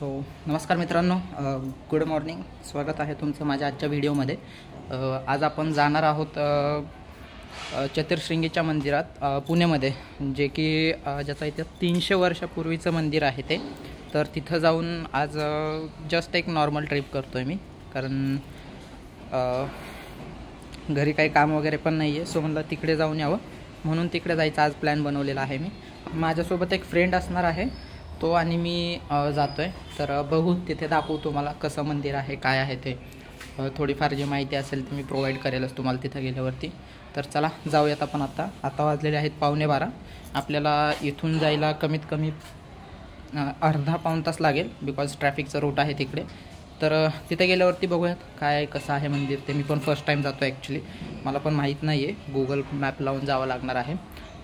नमस्कार मित्रांनो, good morning. स्वागत आहे तुमचं माझ्या आजच्या व्हिडिओमध्ये. आज आपण जाणार आहोत चतुर्श्रृंगीच्या मंदिरात पुण्यामध्ये, जे की ज्याचा इथे 300 वर्षापूर्वीचं मंदिर आहे ते. तर तिथं जाऊन आज जस्ट एक नॉर्मल ट्रिप करतो आहे मी, कारण घरी काही काम वगैरे पण नाही आहे. सो म्हणलं तिकडे जाऊन यावं, म्हणून तिकडे जायचा आज प्लॅन बनवलेला आहे मी. माझ्यासोबत एक फ्रेंड असणार आहे, तो आणि मी जातो आहे. तर बघू, तिथे दाखवू तुम्हाला कसं मंदिर आहे, काय आहे ते. थोडीफार जी माहिती असेल ती मी प्रोव्हाइड करेलच तुम्हाला तिथं गेल्यावरती. तर चला जाऊयात आपण. आता वाजलेले आहेत 11:15. आपल्याला इथून जायला कमीत कमी अर्धा पाऊण तास लागेल, बिकॉज ट्रॅफिकचं रूट आहे तिकडे. तर तिथे गेल्यावरती बघूयात काय कसं आहे मंदिर ते. मी पण फर्स्ट टाईम जातो आहे ॲक्च्युली, मला पण माहीत नाही आहे. गुगल मॅप लावून जावं लागणार आहे.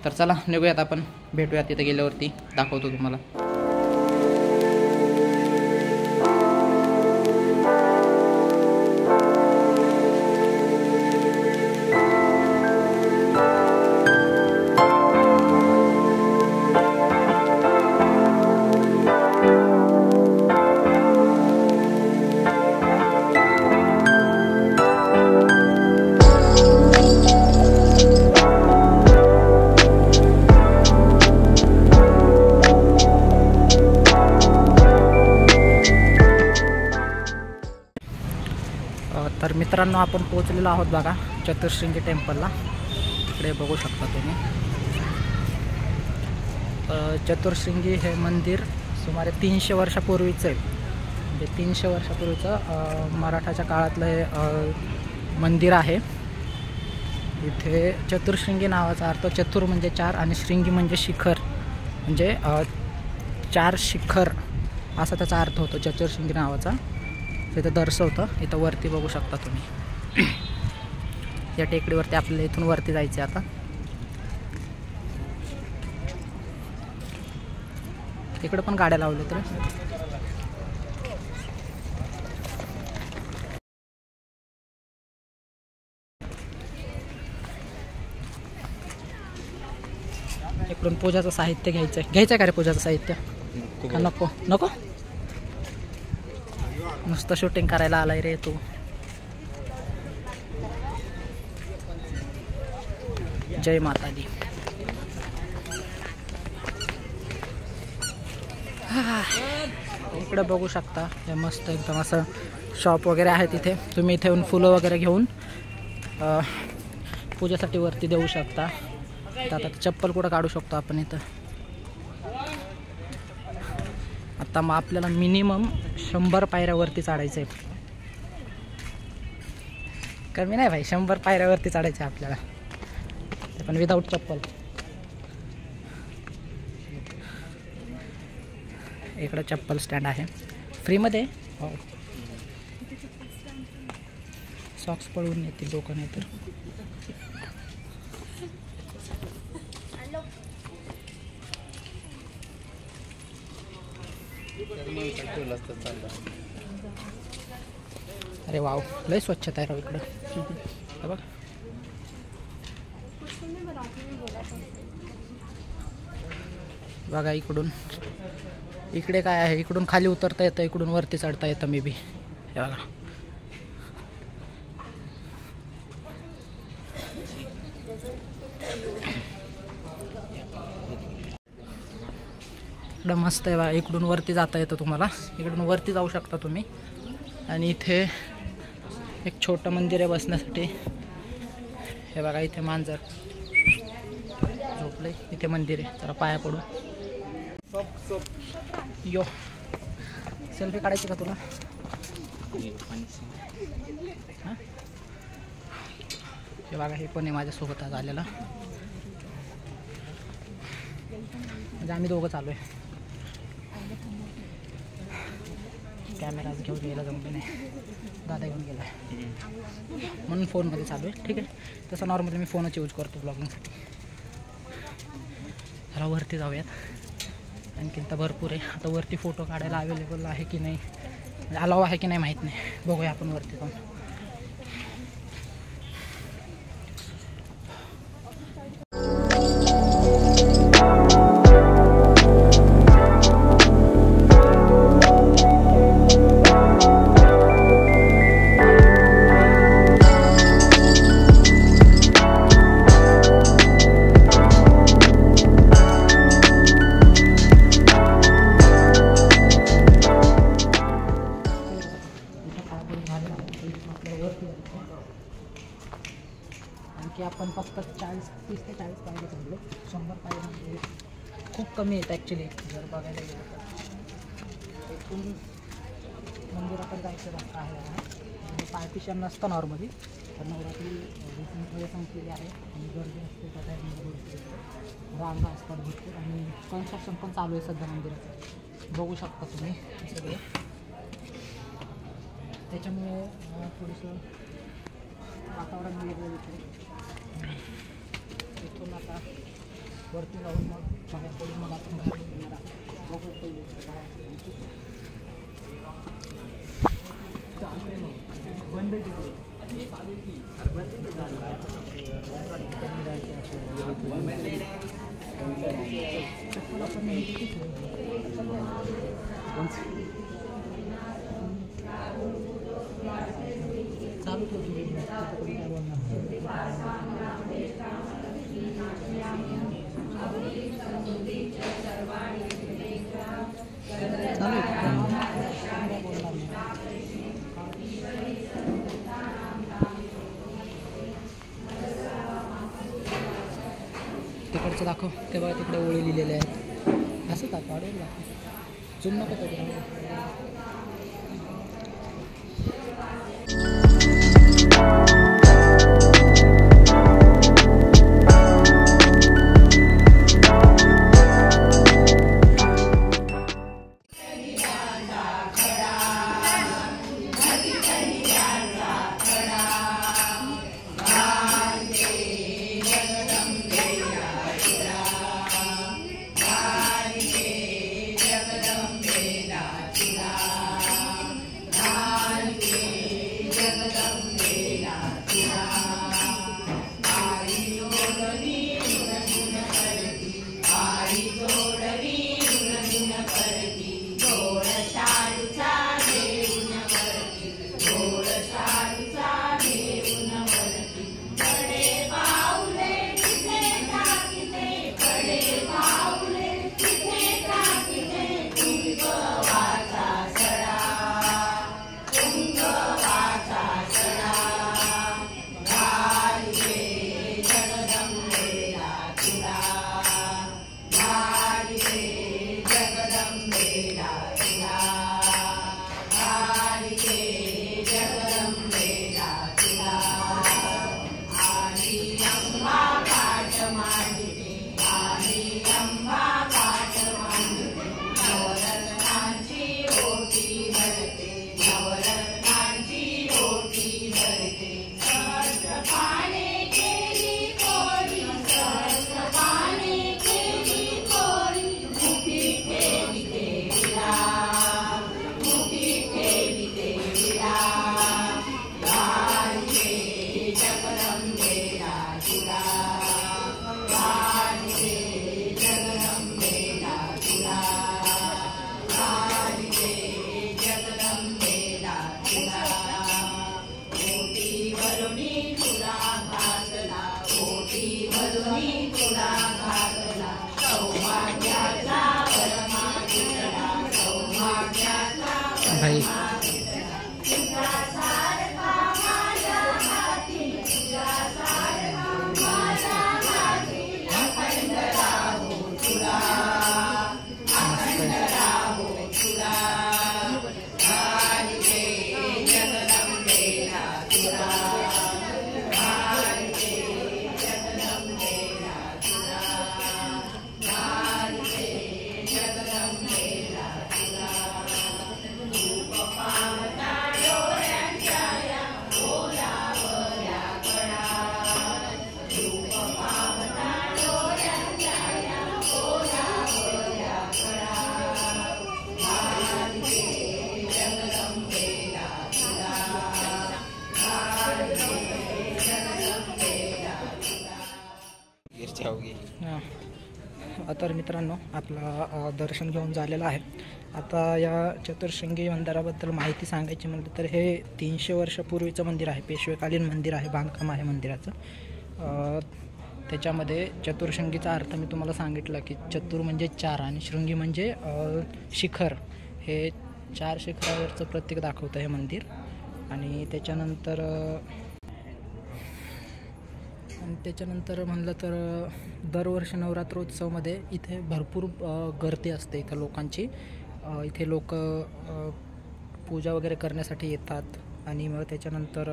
तर चला निघूयात आपण, भेटूयात तिथे गेल्यावरती, दाखवतो तुम्हाला. तर मित्रांनो, आपण पोहोचलेलो आहोत बघा चतुर्श्रृंगी टेम्पलला. इकडे बघू शकता तुम्ही. चतुर्श्रृंगी हे मंदिर सुमारे 300 वर्षापूर्वीचं आहे. म्हणजे 300 वर्षापूर्वीचं मराठाच्या काळातलं हे मंदिर आहे. इथे चतुर्श्रृंगी नावाचा अर्थ, चतुर म्हणजे 4 आणि श्रृंगी म्हणजे शिखर, म्हणजे 4 शिखर असा त्याचा अर्थ होतो चतुर्श्रृंगी नावाचा. इथं दर्शवतं. इथं वरती बघू शकता तुम्ही. या टेकडीवरती आपल्याला इथून वरती जायचं आहे. आता इकडे पण गाड्या लावल्या. तर इकडून पूजाचं साहित्य घ्यायचं का रे? पूजाचं साहित्य का नको? नको, नुसतं शूटिंग करायला आलाय रे तू. जय माता दी. इकडे बघू शकता, हे मस्त एकदम असं शॉप वगैरे आहे. तिथे तुम्ही इथे येऊन फुलं वगैरे घेऊन पूजेसाठी वरती देऊ शकता. आता चप्पल कुठं काढू शकतो आपण इथं. आता मग आपल्याला मिनिमम 100 पायऱ्यावरती चढायचं आहे. कमी नाही भाई, 100 पायऱ्यावरती चढायचं आहे आपल्याला, ते पण विदाऊट चप्पल. इकडं चप्पल स्टँड आहे फ्रीमध्ये. हो, सॉक्स पळून येतील लोक, नाही तर. अरे वाव, लय स्वच्छता आहे राव इकडं. बघ, बघा इकडून. इकडे काय आहे, इकडून खाली उतरता येतं, इकडून वरती चढता येतं मे बी. हे बघा, इकडं मस्त आहे बघा. इकडून वरती जाता येतं तुम्हाला, इकडून वरती जाऊ शकता तुम्ही. आणि इथे एक छोटं मंदिर आहे बसण्यासाठी. हे बघा, इथे मांजर झोपलंय. इथे मंदिर आहे, जरा पाया पडू. यो, सेल्फी काढायची का तुला? हे बघा, हे पण आहे माझ्यासोबत आज आलेला. म्हणजे आम्ही दोघं चालू आहे. कॅमेरा घेऊन गेला जमले नाही, दादा घेऊन गेला म्हणून फोनमध्ये चालू आहे. ठीक आहे, तसं नॉर्मली मी फोनच यूज करतो ब्लॉगिंगसाठी. जरा वरती जाऊयात. आणखीन तर भरपूर आहे. आता वरती फोटो काढायला अवेलेबल आहे की नाही, म्हणजे अलाव आहे की नाही माहीत नाही. बघूया आपण वरती जाऊन. 30 ते 40 पायऱ्या चढलो. 100 पायऱ्या म्हणजे खूप कमी आहेत ॲक्च्युली जर बघायला गेलं तर. इथून मंदिराकडे जायचं रस्ता आहे म्हणजे पार्टिशन नसतं नॉर्मली. तर नवरात्री रिसेंटली संपलेली आहे आणि गर्दी असते त्या टाईममध्ये. रांगा असतात भरपूर आणि कन्स्ट्रक्शन पण चालू आहे सध्या मंदिराचं. बघू शकता तुम्ही सगळे. त्याच्यामुळे थोडंसं वातावरण वेगळं येतं. इथून आता वरती जाऊन मग बाहेर पडून मग आपण घालून येणार आहोत. बघू बंद चालू तिकडचं दाखव. ते बघा तिकडे ओळी लिहिलेले आहेत. असं दाखव वाढवून दाखव. झूम नको तिकडे. भाई तर मित्रांनो आपला दर्शन घेऊन झालेलं आहे. आता या चतुर्शृंगी मंदिराबद्दल माहिती सांगायची म्हटलं तर हे 300 वर्षापूर्वीचं मंदिर आहे. पेशवेकालीन मंदिर आहे. बांधकाम आहे मंदिराचं. त्याच्यामध्ये चतुर्शृंगीचा अर्थ मी तुम्हाला सांगितलं की चतुर म्हणजे 4 आणि शृंगी म्हणजे शिखर. हे 4 शिखरावरचं प्रतीक दाखवतं हे मंदिर. आणि त्याच्यानंतर आणि त्याच्यानंतर म्हणलं तर दरवर्षी नवरात्रोत्सवमध्ये इथे भरपूर गर्दी असते इथं लोकांची. इथे लोक पूजा वगैरे करण्यासाठी येतात. आणि मग त्याच्यानंतर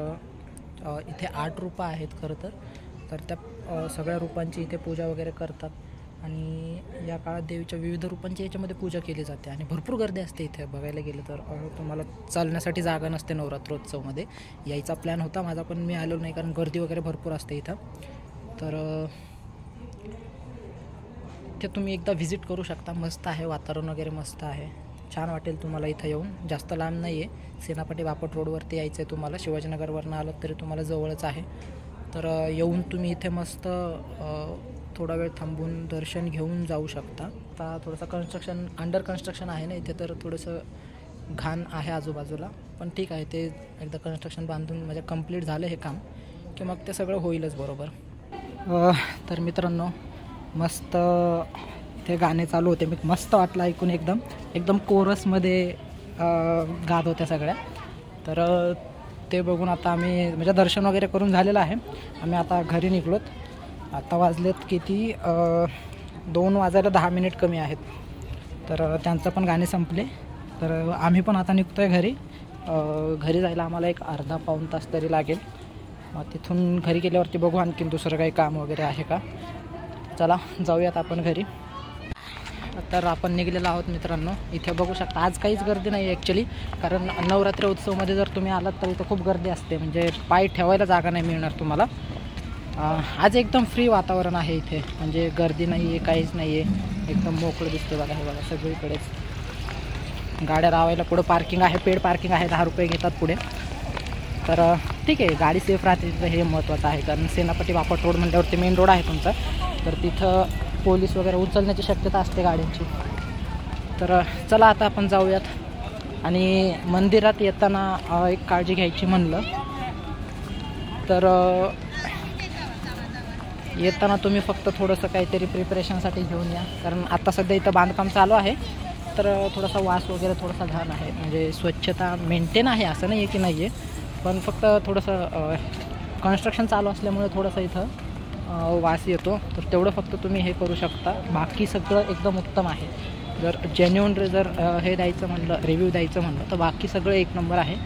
इथे 8 रूपं आहेत खरं तर त्या सगळ्या रूपांची इथे पूजा वगैरे करतात. आणि या काळात देवीच्या विविध रूपांची याच्यामध्ये पूजा केली जाते आणि भरपूर गर्दी असते इथे. बघायला गेलं तर तुम्हाला चालण्यासाठी जागा नसते नवरात्रोत्सवमध्ये. यायचा प्लॅन होता माझा, पण मी आलो नाही कारण गर्दी वगैरे भरपूर असते इथं. तर ते तुम्ही एकदा व्हिजिट करू शकता. मस्त आहे, वातावरण वगैरे मस्त आहे, छान वाटेल तुम्हाला इथं येऊन. जास्त लांब नाही आहे, सेनापती बापट रोडवरती यायचं आहे तुम्हाला. शिवाजीनगरवरनं आलं तरी तुम्हाला जवळच आहे. तर येऊन तुम्ही इथे मस्त थोडा वेळ थांबून दर्शन घेऊन जाऊ शकता. आता थोडंसं अंडर कन्स्ट्रक्शन आहे ना इथे, तर थोडंसं घाण आहे आजूबाजूला, पण ठीक आहे. ते एकदा कन्स्ट्रक्शन बांधून म्हणजे कंप्लीट झालं हे काम की मग ते सगळं होईलच बरोबर. तर मित्रांनो, मस्त इथे गाणे चालू होते. मी मस्त वाटलं ऐकून, एकदम कोरसमध्ये गात होत्या सगळ्या. तर ते बघून आता आम्ही म्हणजे दर्शन वगैरे करून झालेलं आहे. आम्ही आता घरी निघलोत. आता वाजलेत किती 2 वाजायला 10 मिनिट कमी आहेत. तर त्यांचं पण गाणे संपले. तर आम्ही पण आता निघतो आहे घरी. घरी जायला आम्हाला एक अर्धा पाऊण तास तरी लागेल. मग तिथून घरी गेल्यावरती बघू आणखीन दुसरं काही काम वगैरे आहे का. चला जाऊयात आपण घरी. तर आपण निघलेलो आहोत मित्रांनो. इथे बघू शकता आज काहीच गर्दी नाही आहे ॲक्च्युली, कारण नवरात्री उत्सवमध्ये जर तुम्ही आलात तर इथं खूप गर्दी असते, म्हणजे पाय ठेवायला जागा नाही मिळणार तुम्हाला. आज एकदम फ्री वातावरण आहे इथे, म्हणजे गर्दी नाही आहे, काहीच नाही आहे, एकदम मोकळं दिसते. बघा हे बघा, सगळीकडेच गाड्या लावायला पुढं पार्किंग आहे, पेड पार्किंग आहे, 10 रुपये घेतात पुढे. तर ठीक आहे, गाडी सेफ राहते तिथं, हे महत्त्वाचं आहे. कारण सेनापती बापट रोड म्हटल्यावरती मेन रोड आहे तुमचा, तर तिथं पोलीस वगैरे उचलण्याची शक्यता असते गाड्यांची. तर चला आता आपण जाऊयात. आणि मंदिरात येताना एक काळजी घ्यायची म्हणलं तर येताना तुम्ही फक्त थोडंसं काहीतरी प्रिपरेशनसाठी घेऊन या, कारण आता सध्या इथं बांधकाम चालू आहे. तर थोडासा वास वगैरे थोडासा घाण आहे, म्हणजे स्वच्छता मेंटेन आहे असं नाही आहे की नाही आहे, पण फक्त थोडंसं कन्स्ट्रक्शन चालू असल्यामुळे थोडंसं इथं वास येतो. तर तेवढं फक्त तुम्ही हे करू शकता. बाकी सगळं एकदम उत्तम आहे. जर जेन्युइन जर हे द्यायचं म्हणलं, रिव्ह्यू द्यायचं म्हणलं, तर बाकी सगळं एक नंबर आहे.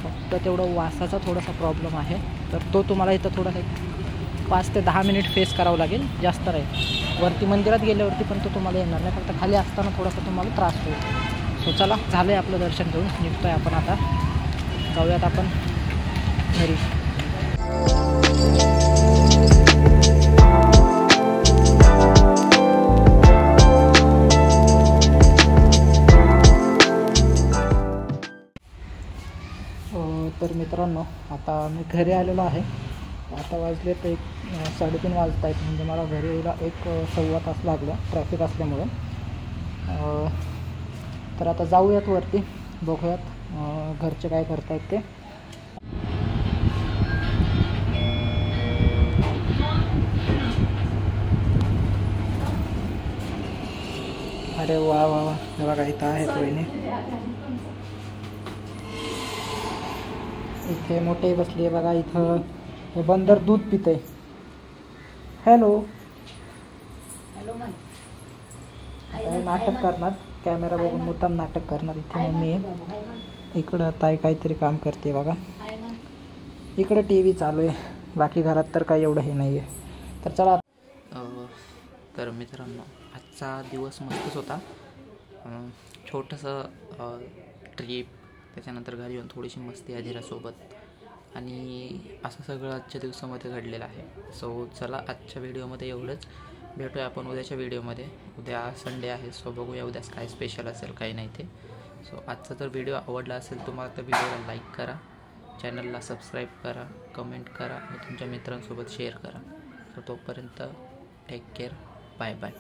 फक्त तेवढं वासाचा थोडासा प्रॉब्लेम आहे. तर तो तुम्हाला इथं थोडासा 5 ते 10 मिनिट फेस करावं लागेल, जास्त राहील. वरती मंदिरात गेल्यावरती पण तो तुम्हाला येणार नाही, फक्त खाली असताना थोडासा तुम्हाला त्रास होईल. सो चला, झालं आहे आपलं दर्शन घेऊन, निघतो आहे आपण आता. जाऊयात आपण घरी. तर मित्रांनो, आता मी घरी आलेलो आहे. आता वाजले तर 3:30 वाजत आहेत, म्हणजे मला घरी यायला 1-1.25 तास लागला ट्रॅफिक असल्यामुळं. तर आता जाऊयात वरती, बघूयात घरचे काय करतायत ते. अरे वा वा वा, हे बघा इथं आहेत वहिनी. इथे मोठे बसली आहे बघा. इथं हे बंदर दूध पिते. हॅलो हॅलो, नाटक करणार, कॅमेरा बघून मुद्दाम नाटक करणार. इथे मम्मी आहे, इकडं ताई काहीतरी काम करते बघा. इकडं TV चालू आहे, बाकी घरात तर काही एवढं हे नाही आहे. तर चला. तर मित्रांनो, आजचा दिवस मस्तच होता. छोटंसं ट्रीप, त्याच्यानंतर घरी येऊन थोडीशी मस्ती आधीरासोबत, आणि असं सगळं आजच्या दिवसामध्ये घडलेलं आहे. सो चला, आजच्या व्हिडिओमध्ये एवढंच. भेटूया आपण उद्याच्या व्हिडिओमध्ये. उद्या संडे आहे, सो बघूया उद्या काय स्पेशल असेल काही नाही ते. सो आजचा जर व्हिडिओ आवडला असेल तुम्हाला तर व्हिडिओला लाईक करा, चॅनलला सबस्क्राईब करा, कमेंट करा आणि तुमच्या मित्रांसोबत शेअर करा. सो तोपर्यंत टेक केअर, बाय बाय.